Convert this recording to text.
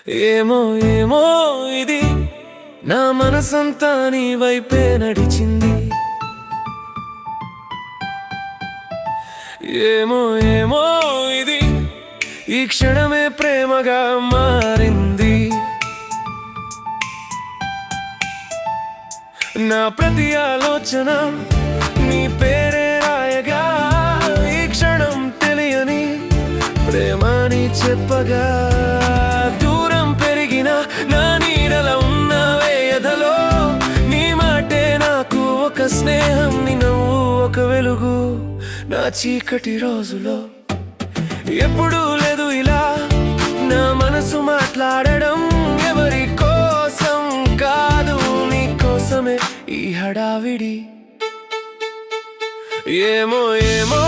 ఏమో ఏమో ఇది నా మనసంతా నీ వైపే నడిచింది. ఏమో ఏమో ఇది ఈ క్షణమే ప్రేమగా మారింది. నా ప్రతి ఆలోచన నీ పేరే రాయగా ఈ క్షణం తెలియని ప్రేమని చెప్పగా దూరం పెరిగిన నా నీడల ఉన్నవే ఎదలో నీ మాటే నాకు ఒక స్నేహం, నీ నవ్వు ఒక వెలుగు నా చీకటి రోజులో. ఎప్పుడూ లేదు ఇలా నా మనసు మాట్లాడడం, ఎవరి కోసం కాదు నీ కోసమే ఈ హడావిడి. ఏమో ఏమో